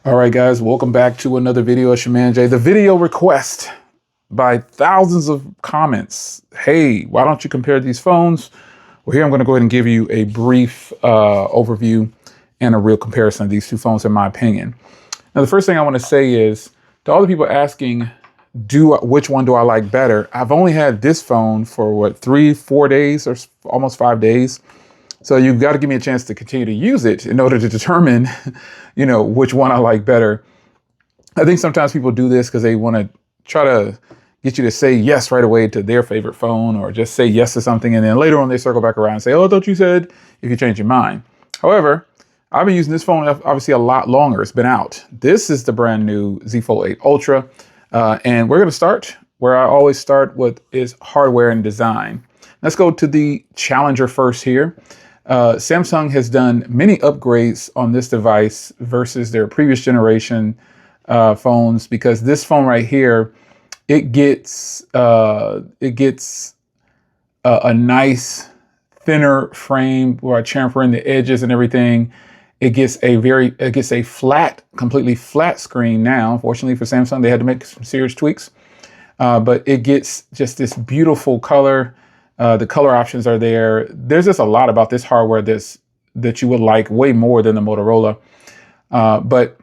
All right, guys, welcome back to another video. It's your man Jay. The video request by thousands of comments. Hey, why don't you compare these phones? Well, here I'm going to go ahead and give you a brief overview and a real comparison of these two phones, in my opinion. Now, the first thing I want to say is to all the people asking, which one do I like better? I've only had this phone for what, 3-4 days or almost 5 days. So you've got to give me a chance to continue to use it in order to determine, which one I like better. I think sometimes people do this because they want to try to get you to say yes right away to their favorite phone, or just say yes to something. And then later on they circle back around and say, oh, I thought you said if you change your mind. However, I've been using this phone obviously a lot longer. It's been out. This is the brand new Z Fold 8 Ultra. And we're going to start where I always start with is hardware and design. Let's go to the Challenger first here. Samsung has done many upgrades on this device versus their previous generation phones, because this phone right here, it gets a nice thinner frame where I chamfer in the edges and everything. It gets a completely flat screen now. Unfortunately for Samsung, they had to make some serious tweaks, but it gets just this beautiful color. The color options are there. There's just a lot about this hardware that you would like way more than the Motorola. But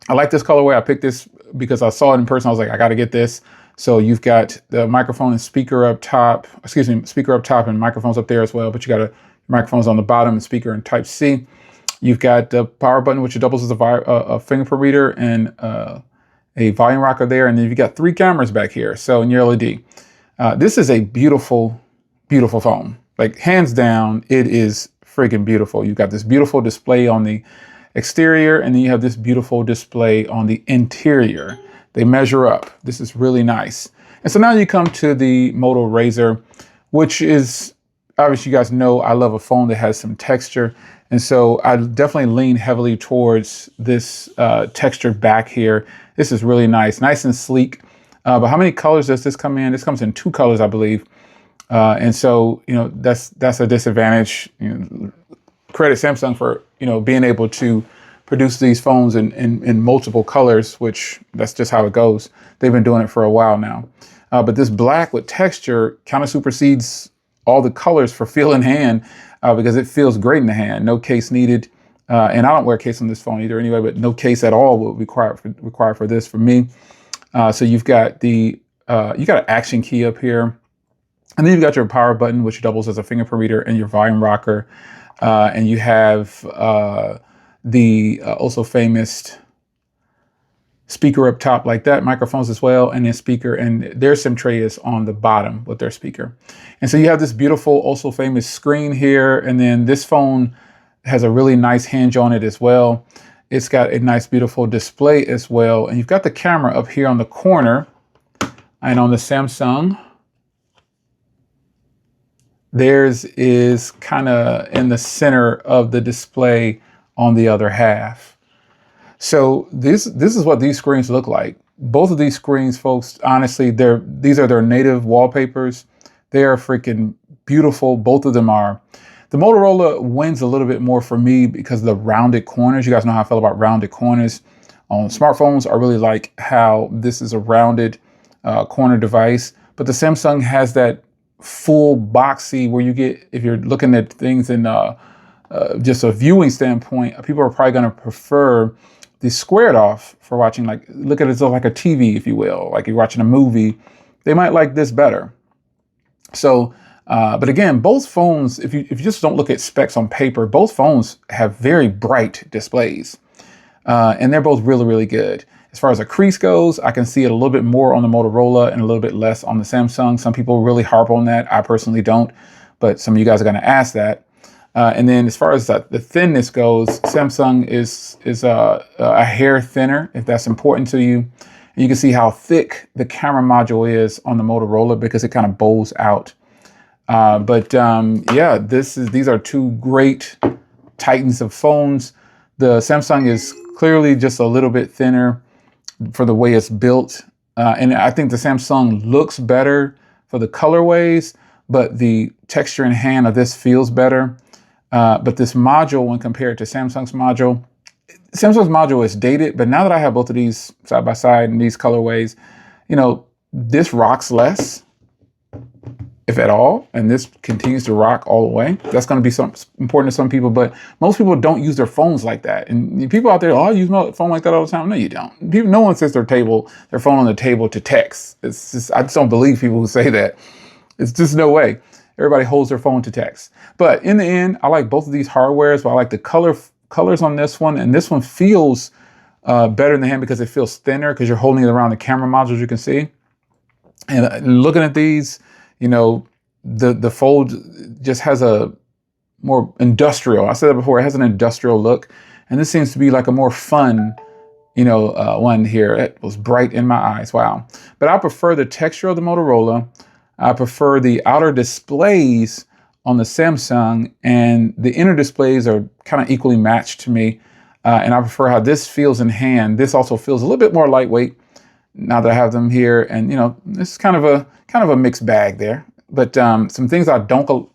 I like this colorway. I picked this because I saw it in person. I was like, I got to get this. So you've got the microphone and speaker up top. Speaker up top and microphones up there as well. But you got microphones on the bottom and speaker and Type-C. You've got the power button, which doubles as a fingerprint reader, and a volume rocker there. And then you've got 3 cameras back here. So in your LED, this is a beautiful phone. Like, hands down, it is freaking beautiful. You've got this beautiful display on the exterior, and then you have this beautiful display on the interior. They measure up. This is really nice. And so now you come to the Moto Razr, which is, obviously you guys know I love a phone that has some texture. And so I definitely lean heavily towards this texture back here. This is really nice and sleek. But how many colors does this come in? This comes in 2 colors, I believe. And so, that's a disadvantage. Credit Samsung for, being able to produce these phones in multiple colors, which that's just how it goes. They've been doing it for a while now. But this black with texture kind of supersedes all the colors for feel in hand, because it feels great in the hand. No case needed. And I don't wear a case on this phone either anyway, but no case at all will be required for this for me. So you've got you got an action key up here. And then you've got your power button, which doubles as a fingerprint reader, and your volume rocker. And you have the also famous speaker up top like that, microphones as well, and then speaker. And their SIM tray is on the bottom with their speaker. And so you have this beautiful, also famous screen here. And then this phone has a really nice hinge on it as well. It's got a nice, beautiful display as well. And you've got the camera up here on the corner. And on the Samsung, theirs is kind of in the center of the display on the other half. So this is what these screens look like. Both of these screens, folks, honestly, these are their native wallpapers. They are freaking beautiful. Both of them are. The Motorola wins a little bit more for me because of the rounded corners. You guys know how I feel about rounded corners on smartphones. I really like how this is a rounded corner device. But the Samsung has that full boxy where you get, if you're looking at things in just a viewing standpoint, people are probably going to prefer the squared off for watching, like, look at it as like a TV, if you will, like you're watching a movie. They might like this better. So, but again, both phones, if you just don't look at specs on paper, both phones have very bright displays, and they're both really, really good. As far as a crease goes, I can see it a little bit more on the Motorola and a little bit less on the Samsung. Some people really harp on that. I personally don't, but some of you guys are going to ask that. And then as far as the thinness goes, Samsung is a hair thinner, if that's important to you. And you can see how thick the camera module is on the Motorola because it kind of bows out. Yeah, these are 2 great titans of phones. The Samsung is clearly just a little bit thinner for the way it's built. And I think the Samsung looks better for the colorways, but the texture in hand of this feels better. But this module, when compared to Samsung's module, Samsung's module is dated, but now that I have both of these side by side in these colorways, you know, this rocks less, if at all, and this continues to rock all the way. That's going to be important to some people, but most people don't use their phones like that. And people out there, oh, I use my phone like that all the time. No, you don't. No one sets their phone on the table to text. It's just, I just don't believe people who say that. It's just no way. Everybody holds their phone to text. But in the end, I like both of these hardwares, but I like the colors on this one, and this one feels better in the hand because it feels thinner because you're holding it around the camera modules, you can see. And looking at these, you know, the Fold just has a more industrial, I said that before, it has an industrial look. And this seems to be like a more fun, you know, one here. It was bright in my eyes, wow. But I prefer the texture of the Motorola. I prefer the outer displays on the Samsung, and the inner displays are kind of equally matched to me. And I prefer how this feels in hand. This also feels a little bit more lightweight now that I have them here. And, you know, it's kind of a mixed bag there. But some things I don't like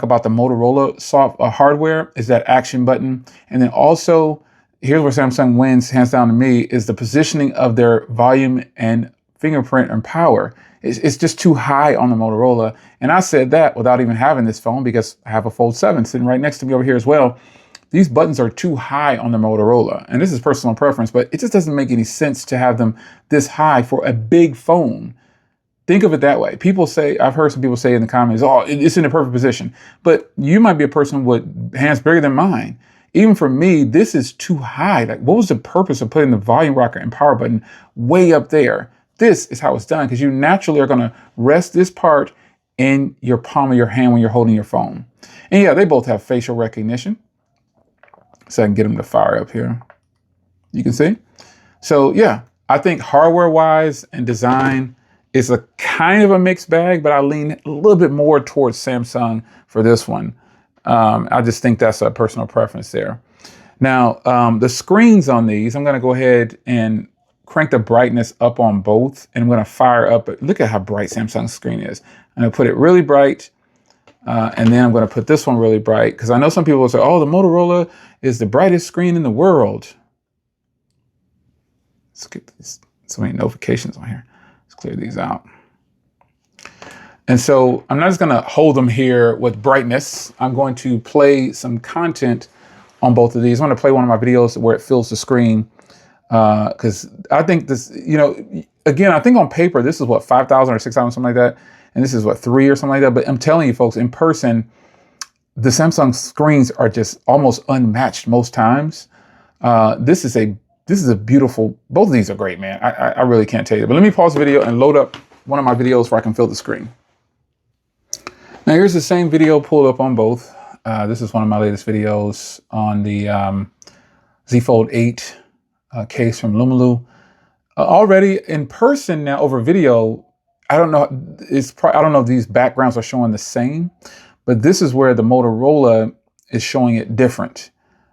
about the Motorola hardware is that action button. And then also, here's where Samsung wins, hands down to me, is the positioning of their volume and fingerprint and power. It's just too high on the Motorola. And I said that without even having this phone because I have a Fold 7 sitting right next to me over here as well. These buttons are too high on the Motorola. And this is personal preference, but it just doesn't make any sense to have them this high for a big phone. Think of it that way. People say, I've heard some people say in the comments, oh, it's in the perfect position. But you might be a person with hands bigger than mine. Even for me, this is too high. Like, what was the purpose of putting the volume rocker and power button way up there? This is how it's done, because you naturally are going to rest this part in your palm of your hand when you're holding your phone. And yeah, they both have facial recognition. So I can get them to fire up here. You can see. So yeah, I think hardware-wise and design is a kind of a mixed bag, but I lean a little bit more towards Samsung for this one. I just think that's a personal preference there. Now, the screens on these, I'm going to go ahead and crank the brightness up on both, and I'm going to fire up. Look at how bright Samsung's screen is. I'm going to put it really bright, and then I'm going to put this one really bright, because I know some people will say, oh, the Motorola is the brightest screen in the world. Let's get so many notifications on here. Let's clear these out. And so I'm not just going to hold them here with brightness. I'm going to play some content on both of these. I'm going to play one of my videos where it fills the screen. Because I think this, you know, again, I think on paper, this is what, 5,000 or 6,000, something like that. And this is what, 3 or something like that. But I'm telling you folks, in person, the Samsung screens are just almost unmatched most times. This is a beautiful, both of these are great, man. I really can't tell you. But let me pause the video and load up one of my videos where I can fill the screen. Now here's the same video pulled up on both. This is one of my latest videos on the Z Fold 8 case from Lumilu. Already in person now over video, I don't know. I don't know if these backgrounds are showing the same, but this is where the Motorola is showing it different,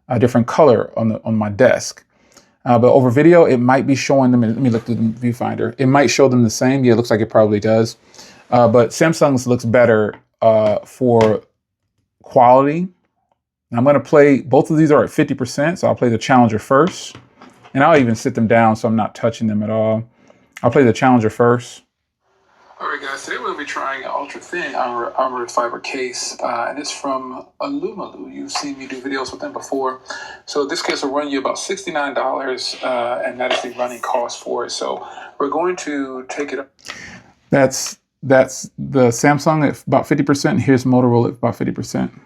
a different color on my desk. But over video, it might be showing them. Let me look through the viewfinder. It might show them the same. Yeah, it looks like it probably does. But Samsung's looks better for quality. I'm going to play, both of these are at 50%, so I'll play the Challenger first. And I'll even sit them down so I'm not touching them at all. I'll play the Challenger first. All right, guys, today we're going to be trying an ultra-thin armored fiber case, and it's from Lumilu. You've seen me do videos with them before. So this case will run you about $69, and that is the running cost for it. So we're going to take it up. That's the Samsung at about 50%. Here's Motorola at about 50%.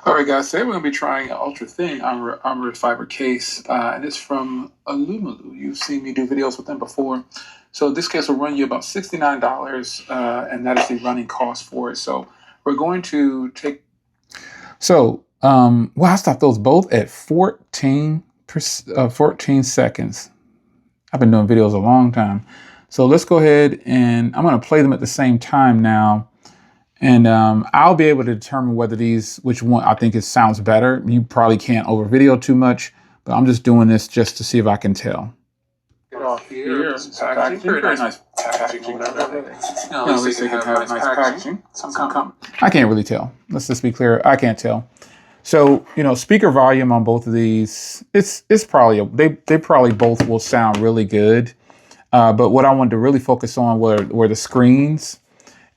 All right, guys, today we're going to be trying an ultra-thin armored fiber case, and it's from Lumilu. You've seen me do videos with them before. So this case will run you about $69, and that is the running cost for it. So we're going to take... So, well, I stopped those both at 14 seconds. I've been doing videos a long time. So let's go ahead and I'm going to play them at the same time now. And I'll be able to determine whether which one I think sounds better. You probably can't over video too much, but I'm just doing this just to see if I can tell. Here, packaging, very nice packaging. At least they can have nice packaging. I can't really tell. Let's just be clear. I can't tell. So, speaker volume on both of these, it's probably, they probably both will sound really good. But what I wanted to really focus on were the screens.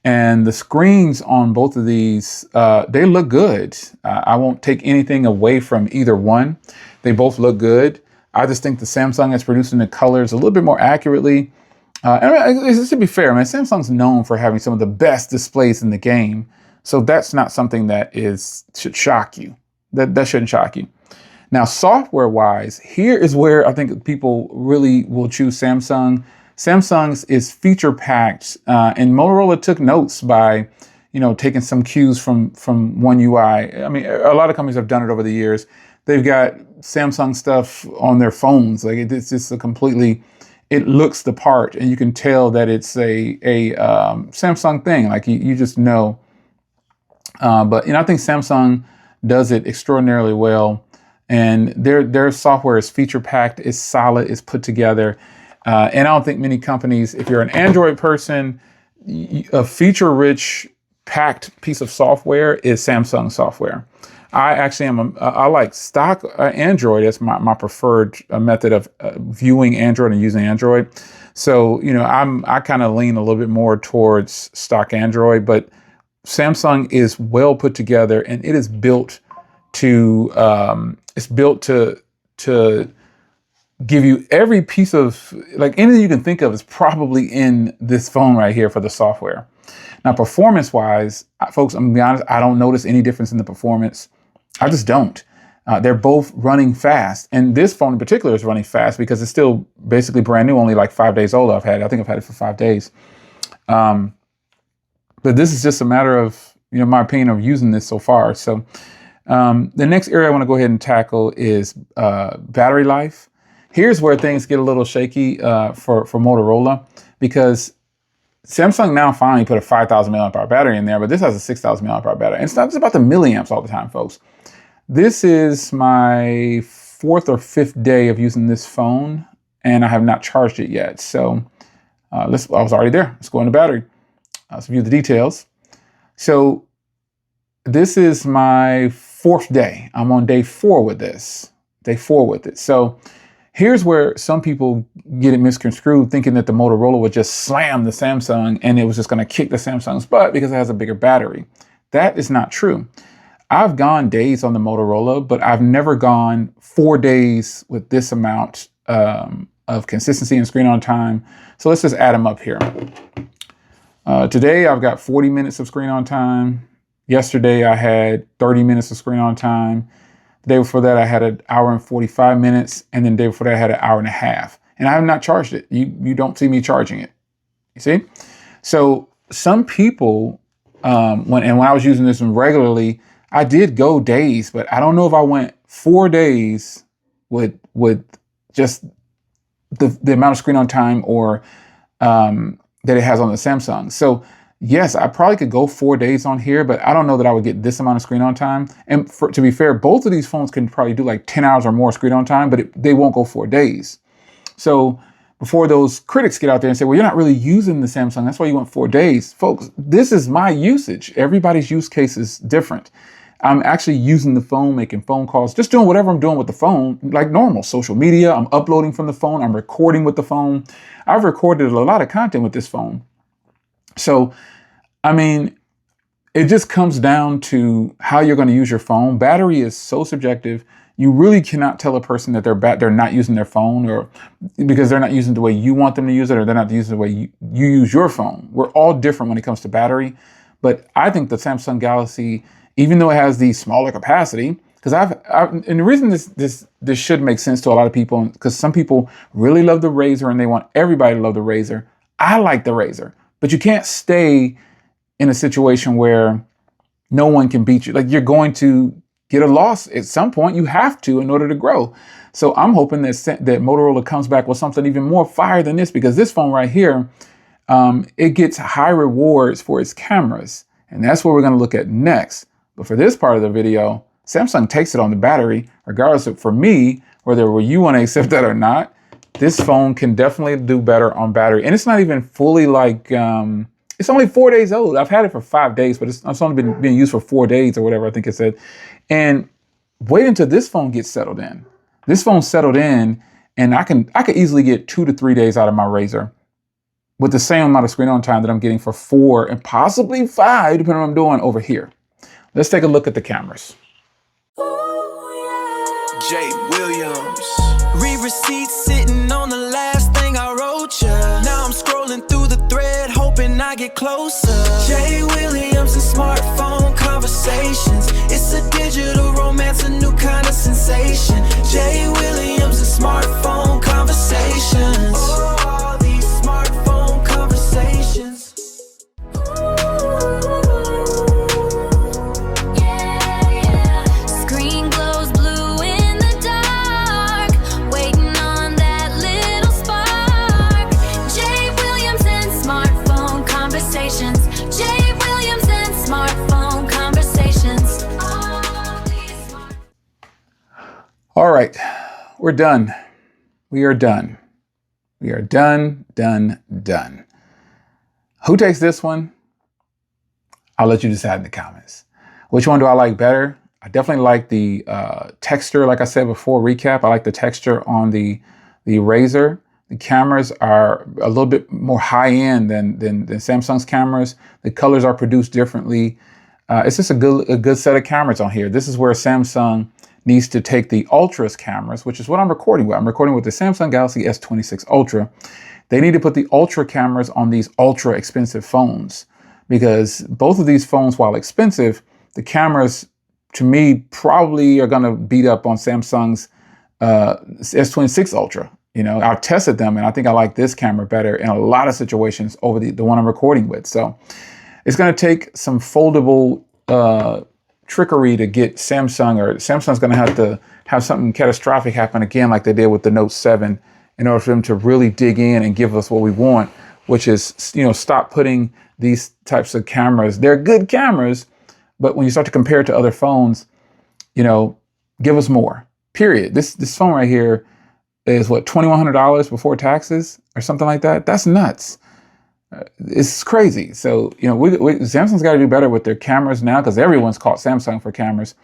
And the screens on both of these, they look good. I won't take anything away from either one. They both look good. I just think the Samsung is producing the colors a little bit more accurately. And to be fair, man, Samsung's known for having some of the best displays in the game. So that's not something that should shock you. That shouldn't shock you. Now, software-wise, here is where I think people really will choose Samsung. Samsung's is feature-packed, and Motorola took notes by, taking some cues from One UI. I mean, a lot of companies have done it over the years. They've got Samsung stuff on their phones. Like it's just it looks the part, and you can tell that it's a Samsung thing. Like you just know. But I think Samsung does it extraordinarily well, and their software is feature packed, is solid, is put together. And I don't think many companies, if you're an Android person, a feature rich packed piece of software is Samsung software. I actually I like stock Android as my preferred method of viewing Android and using Android. So, I kind of lean a little bit more towards stock Android, but Samsung is well put together, and it is built to give you every piece of, like, anything you can think of is probably in this phone right here for the software. Now, performance wise, folks, I'm gonna be honest, I don't notice any difference in the performance. I just don't. They're both running fast, and this phone in particular is running fast because it's still basically brand new, only like 5 days old. I think I've had it for 5 days. But this is just a matter of, my opinion of using this so far. So the next area I want to go ahead and tackle is battery life. Here's where things get a little shaky for Motorola, because Samsung now finally put a 5,000 milliamp hour battery in there, but this has a 6,000 milliamp hour battery. And it's not just about the milliamps all the time, folks. This is my 4th or 5th day of using this phone, and I have not charged it yet. So I was already there. Let's go into battery. Let's view the details. So this is my 4th day. I'm on day 4 with this. Day 4 with it. So here's where some people get it misconstrued, thinking that the Motorola would just slam the Samsung and it was just going to kick the Samsung's butt because it has a bigger battery. That is not true. I've gone days on the Motorola, but I've never gone 4 days with this amount of consistency and screen on time. So let's just add them up here. Today, I've got 40 minutes of screen on time. Yesterday, I had 30 minutes of screen on time. The day before that, I had an hour and 45 minutes. And then the day before that, I had an hour and a half. And I have not charged it. You don't see me charging it. You see? So some people, when I was using this one regularly, I did go days, but I don't know if I went 4 days with just the amount of screen on time or that it has on the Samsung. So yes, I probably could go 4 days on here, but I don't know that I would get this amount of screen on time. And to be fair, both of these phones can probably do like 10 hours or more screen on time, but they won't go 4 days. So before those critics get out there and say, well, you're not really using the Samsung, that's why you want 4 days. Folks, this is my usage. Everybody's use case is different. I'm actually using the phone, making phone calls, just doing whatever I'm doing with the phone, like normal social media. I'm uploading from the phone. I'm recording with the phone. I've recorded a lot of content with this phone. So, I mean, it just comes down to how you're going to use your phone. Battery is so subjective. You really cannot tell a person that they're not using their phone, or because they're not using the way you want them to use it, or they're not using the way you use your phone. We're all different when it comes to battery. But I think the Samsung Galaxy, even though it has the smaller capacity, because and the reason this should make sense to a lot of people, because some people really love the Razr and they want everybody to love the Razr. I like the Razr, but you can't stay in a situation where no one can beat you. Like, you're going to get a loss at some point. You have to in order to grow. So I'm hoping that Motorola comes back with something even more fire than this, because this phone right here, it gets high rewards for its cameras. And that's what we're going to look at next. But for this part of the video, Samsung takes it on the battery, regardless of, for me, whether you want to accept that or not. This phone can definitely do better on battery. And it's not even fully like, it's only 4 days old. I've had it for 5 days, but it's only been being used for 4 days or whatever I think it said. And wait until this phone gets settled in. This phone's settled in, and I could easily get 2 to 3 days out of my Razr with the same amount of screen on time that I'm getting for 4 and possibly 5, depending on what I'm doing over here. Let's take a look at the cameras. Jwilliams. Read receipts sitting on the last thing I wrote ya. Now I'm scrolling through the thread, hoping I get closer. Jwilliams and smartphone conversations. It's a digital romance, a new kind of sensation. Jwilliams and smartphone conversations. Oh, all these smartphone conversations. All right, we're done. We are done. We are done. Who takes this one? I'll let you decide in the comments. Which one do I like better? I definitely like the texture, like I said before, recap. I like the texture on the Razr. The cameras are a little bit more high-end than Samsung's cameras. The colors are produced differently. It's just a good set of cameras on here. This is where Samsung needs to take the Ultra's cameras, which is what I'm recording with. I'm recording with the Samsung Galaxy S26 Ultra. They need to put the Ultra cameras on these ultra expensive phones, because both of these phones, while expensive, the cameras, to me, probably are going to beat up on Samsung's S26 Ultra. You know, I've tested them, and I think I like this camera better in a lot of situations over the one I'm recording with. So it's going to take some foldable trickery to get Samsung, or Samsung's going to have something catastrophic happen again like they did with the Note 7 in order for them to really dig in and give us what we want, which is, you know, stop putting these types of cameras. They're good cameras, but when you start to compare it to other phones, you know, give us more, period. This phone right here is what, $2,100 before taxes or something like that? That's nuts. It's crazy. So, you know, Samsung's got to do better with their cameras now, because everyone's caught Samsung for cameras.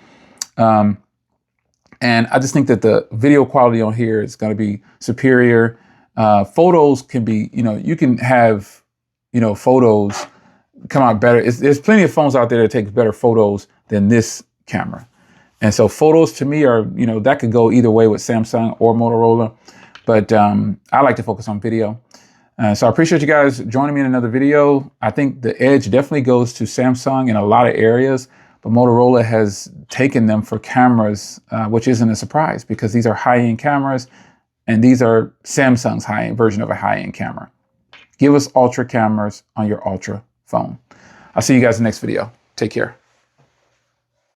And I just think that the video quality on here is going to be superior. Photos can be, you know, you can have, you know, photos come out better. There's plenty of phones out there that take better photos than this camera. And so photos to me are, you know, that could go either way with Samsung or Motorola. But I like to focus on video. So I appreciate you guys joining me in another video. I think the edge definitely goes to Samsung in a lot of areas, but Motorola has taken them for cameras, which isn't a surprise, because these are high-end cameras, and these are Samsung's high-end version of a high-end camera. Give us Ultra cameras on your Ultra phone. I'll see you guys in the next video. Take care.